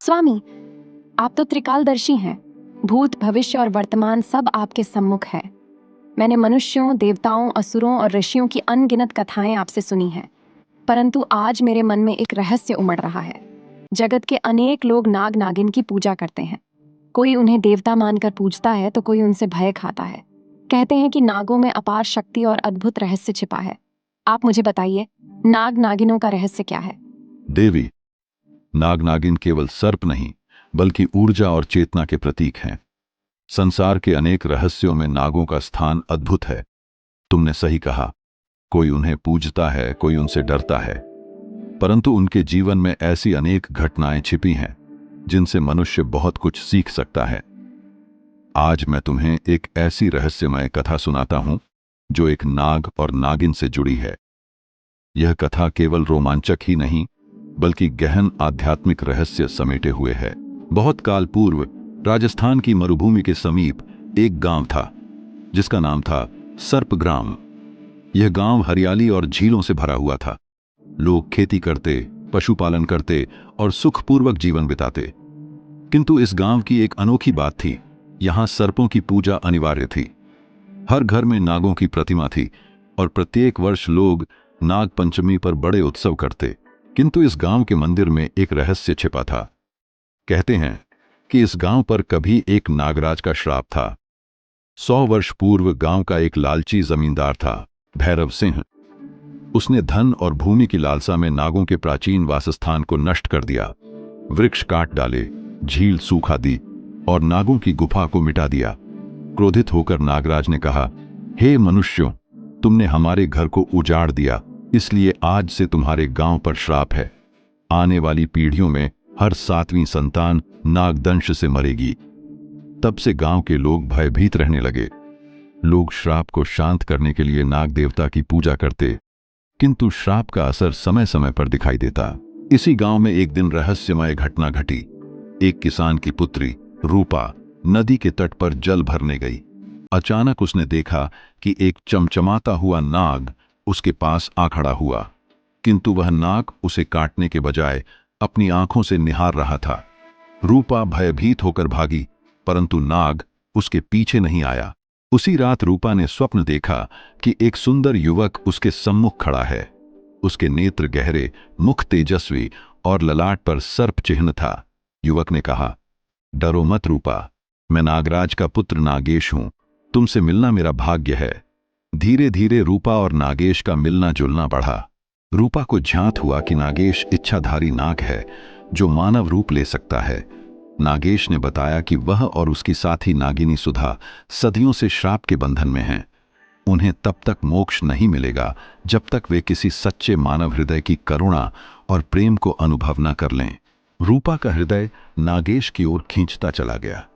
स्वामी, आप तो त्रिकालदर्शी हैं। भूत, भविष्य और वर्तमान सब आपके सम्मुख है। मैंने मनुष्यों, देवताओं, असुरों और ऋषियों की अनगिनत कथाएं आपसे सुनी हैं, परंतु आज मेरे मन में एक रहस्य उमड़ रहा है। जगत के अनेक लोग नाग नागिन की पूजा करते हैं। कोई उन्हें देवता मानकर पूजता है तो कोई उनसे भय खाता है। कहते हैं कि नागों में अपार शक्ति और अद्भुत रहस्य छिपा है। आप मुझे बताइए, नाग नागिनों का रहस्य क्या है? देवी, नाग नागिन केवल सर्प नहीं बल्कि ऊर्जा और चेतना के प्रतीक हैं। संसार के अनेक रहस्यों में नागों का स्थान अद्भुत है। तुमने सही कहा, कोई उन्हें पूजता है, कोई उनसे डरता है, परंतु उनके जीवन में ऐसी अनेक घटनाएं छिपी हैं जिनसे मनुष्य बहुत कुछ सीख सकता है। आज मैं तुम्हें एक ऐसी रहस्यमय कथा सुनाता हूं जो एक नाग और नागिन से जुड़ी है। यह कथा केवल रोमांचक ही नहीं बल्कि गहन आध्यात्मिक रहस्य समेटे हुए है। बहुत काल पूर्व राजस्थान की मरुभूमि के समीप एक गांव था जिसका नाम था सर्पग्राम। यह गांव हरियाली और झीलों से भरा हुआ था। लोग खेती करते, पशुपालन करते और सुखपूर्वक जीवन बिताते। किंतु इस गांव की एक अनोखी बात थी, यहां सर्पों की पूजा अनिवार्य थी। हर घर में नागों की प्रतिमा थी और प्रत्येक वर्ष लोग नाग पंचमी पर बड़े उत्सव करते। किंतु इस गांव के मंदिर में एक रहस्य छिपा था। कहते हैं कि इस गांव पर कभी एक नागराज का श्राप था। 100 वर्ष पूर्व गांव का एक लालची जमींदार था, भैरव सिंह। उसने धन और भूमि की लालसा में नागों के प्राचीन वासस्थान को नष्ट कर दिया। वृक्ष काट डाले, झील सूखा दी और नागों की गुफा को मिटा दिया। क्रोधित होकर नागराज ने कहा, हे मनुष्यों, तुमने हमारे घर को उजाड़ दिया, इसलिए आज से तुम्हारे गांव पर श्राप है। आने वाली पीढ़ियों में हर 7वीं संतान नागदंश से मरेगी। तब से गांव के लोग भयभीत रहने लगे। लोग श्राप को शांत करने के लिए नाग देवता की पूजा करते, किंतु श्राप का असर समय समय पर दिखाई देता। इसी गांव में एक दिन रहस्यमय घटना घटी। एक किसान की पुत्री रूपा नदी के तट पर जल भरने गई। अचानक उसने देखा कि एक चमचमाता हुआ नाग उसके पास आ खड़ा हुआ, किंतु वह नाग उसे काटने के बजाय अपनी आंखों से निहार रहा था। रूपा भयभीत होकर भागी, परंतु नाग उसके पीछे नहीं आया। उसी रात रूपा ने स्वप्न देखा कि एक सुंदर युवक उसके सम्मुख खड़ा है। उसके नेत्र गहरे, मुख तेजस्वी और ललाट पर सर्प चिन्ह था। युवक ने कहा, डरो मत रूपा, मैं नागराज का पुत्र नागेश हूं। तुमसे मिलना मेरा भाग्य है। धीरे धीरे रूपा और नागेश का मिलना जुलना बढ़ा। रूपा को ज्ञात हुआ कि नागेश इच्छाधारी नाग है जो मानव रूप ले सकता है। नागेश ने बताया कि वह और उसकी साथी नागिनी सुधा सदियों से श्राप के बंधन में हैं। उन्हें तब तक मोक्ष नहीं मिलेगा जब तक वे किसी सच्चे मानव हृदय की करुणा और प्रेम को अनुभव न कर लें। रूपा का हृदय नागेश की ओर खींचता चला गया।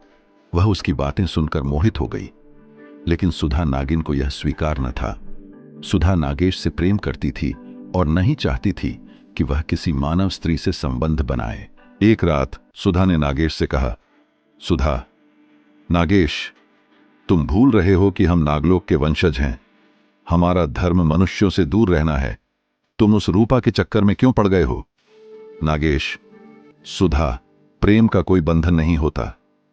वह उसकी बातें सुनकर मोहित हो गई, लेकिन सुधा नागिन को यह स्वीकार न था। सुधा नागेश से प्रेम करती थी और नहीं चाहती थी कि वह किसी मानव स्त्री से संबंध बनाए। एक रात सुधा ने नागेश से कहा, सुधा, नागेश, तुम भूल रहे हो कि हम नागलोक के वंशज हैं। हमारा धर्म मनुष्यों से दूर रहना है। तुम उस रूपा के चक्कर में क्यों पड़ गए हो? नागेश, सुधा, प्रेम का कोई बंधन नहीं होता।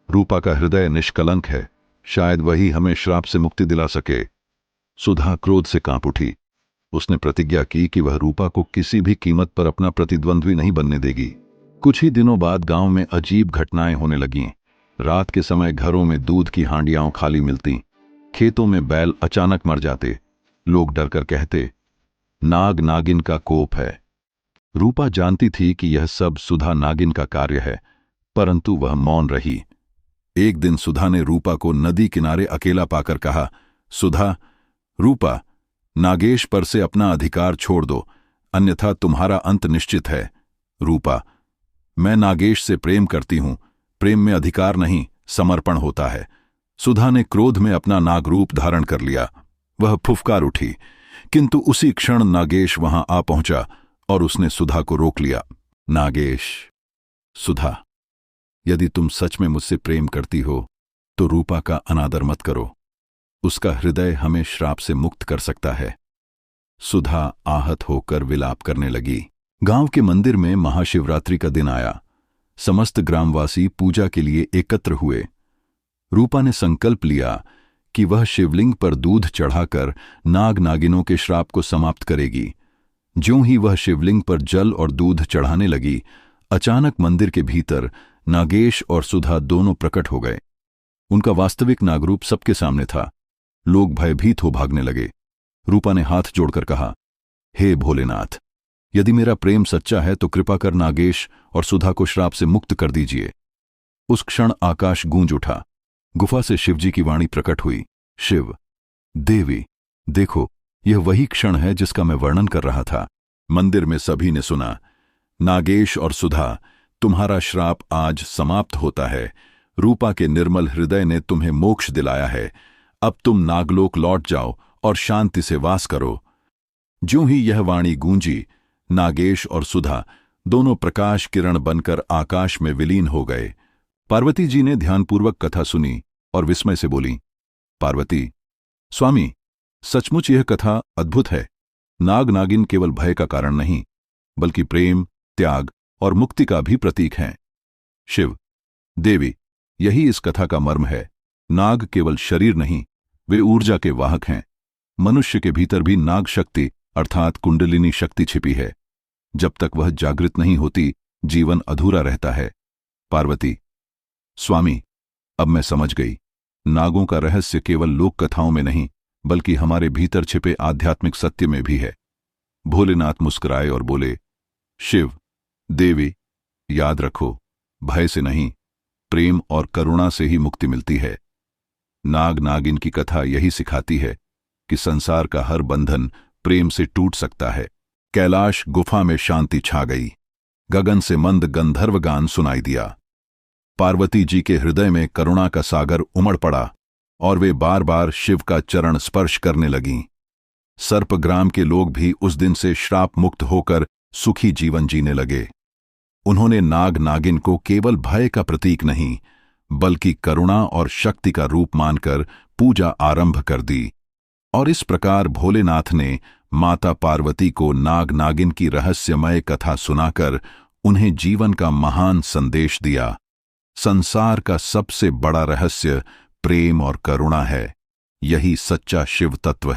रूपा का हृदय निष्कलंक है, शायद वही हमें श्राप से मुक्ति दिला सके। सुधा क्रोध से कांप उठी। उसने प्रतिज्ञा की कि वह रूपा को किसी भी कीमत पर अपना प्रतिद्वंद्वी नहीं बनने देगी। कुछ ही दिनों बाद गांव में अजीब घटनाएं होने लगीं। रात के समय घरों में दूध की हांडियां खाली मिलती, खेतों में बैल अचानक मर जाते। लोग डरकर कहते, नाग नागिन का कोप है। रूपा जानती थी कि यह सब सुधा नागिन का कार्य है, परंतु वह मौन रही। एक दिन सुधा ने रूपा को नदी किनारे अकेला पाकर कहा, सुधा, रूपा, नागेश पर से अपना अधिकार छोड़ दो, अन्यथा तुम्हारा अंत निश्चित है। रूपा, मैं नागेश से प्रेम करती हूं। प्रेम में अधिकार नहीं, समर्पण होता है। सुधा ने क्रोध में अपना नागरूप धारण कर लिया। वह फुफकार उठी, किंतु उसी क्षण नागेश वहां आ पहुंचा और उसने सुधा को रोक लिया। नागेश, सुधा, यदि तुम सच में मुझसे प्रेम करती हो तो रूपा का अनादर मत करो। उसका हृदय हमें श्राप से मुक्त कर सकता है। सुधा आहत होकर विलाप करने लगी। गांव के मंदिर में महाशिवरात्रि का दिन आया। समस्त ग्रामवासी पूजा के लिए एकत्र हुए। रूपा ने संकल्प लिया कि वह शिवलिंग पर दूध चढ़ाकर नाग नागिनों के श्राप को समाप्त करेगी। ज्यों ही वह शिवलिंग पर जल और दूध चढ़ाने लगी, अचानक मंदिर के भीतर नागेश और सुधा दोनों प्रकट हो गए। उनका वास्तविक नागरूप सबके सामने था। लोग भयभीत हो भागने लगे। रूपा ने हाथ जोड़कर कहा, हे भोलेनाथ, यदि मेरा प्रेम सच्चा है तो कृपा कर नागेश और सुधा को श्राप से मुक्त कर दीजिए। उस क्षण आकाश गूंज उठा। गुफा से शिवजी की वाणी प्रकट हुई, शिव, देवी, देखो, यह वही क्षण है जिसका मैं वर्णन कर रहा था। मंदिर में सभी ने सुना, नागेश और सुधा, तुम्हारा श्राप आज समाप्त होता है। रूपा के निर्मल हृदय ने तुम्हें मोक्ष दिलाया है। अब तुम नागलोक लौट जाओ और शांति से वास करो। ज्यों ही यह वाणी गूंजी, नागेश और सुधा दोनों प्रकाश किरण बनकर आकाश में विलीन हो गए। पार्वती जी ने ध्यानपूर्वक कथा सुनी और विस्मय से बोली, पार्वती, स्वामी, सचमुच यह कथा अद्भुत है। नाग नागिन केवल भय का कारण नहीं, बल्कि प्रेम, त्याग और मुक्ति का भी प्रतीक हैं। शिव, देवी, यही इस कथा का मर्म है। नाग केवल शरीर नहीं, वे ऊर्जा के वाहक हैं। मनुष्य के भीतर भी नाग शक्ति अर्थात कुंडलिनी शक्ति छिपी है। जब तक वह जागृत नहीं होती, जीवन अधूरा रहता है। पार्वती, स्वामी, अब मैं समझ गई। नागों का रहस्य केवल लोक कथाओं में नहीं, बल्कि हमारे भीतर छिपे आध्यात्मिक सत्य में भी है। भोलेनाथ मुस्कुराए और बोले, शिव, देवी, याद रखो, भय से नहीं, प्रेम और करुणा से ही मुक्ति मिलती है। नाग नागिन की कथा यही सिखाती है कि संसार का हर बंधन प्रेम से टूट सकता है। कैलाश गुफा में शांति छा गई। गगन से मंद गंधर्व गान सुनाई दिया। पार्वती जी के हृदय में करुणा का सागर उमड़ पड़ा और वे बार बार शिव का चरण स्पर्श करने लगीं। सर्पग्राम के लोग भी उस दिन से श्राप मुक्त होकर सुखी जीवन जीने लगे। उन्होंने नाग नागिन को केवल भय का प्रतीक नहीं, बल्कि करुणा और शक्ति का रूप मानकर पूजा आरंभ कर दी। और इस प्रकार भोलेनाथ ने माता पार्वती को नाग नागिन की रहस्यमय कथा सुनाकर उन्हें जीवन का महान संदेश दिया। संसार का सबसे बड़ा रहस्य प्रेम और करुणा है। यही सच्चा शिव तत्व है।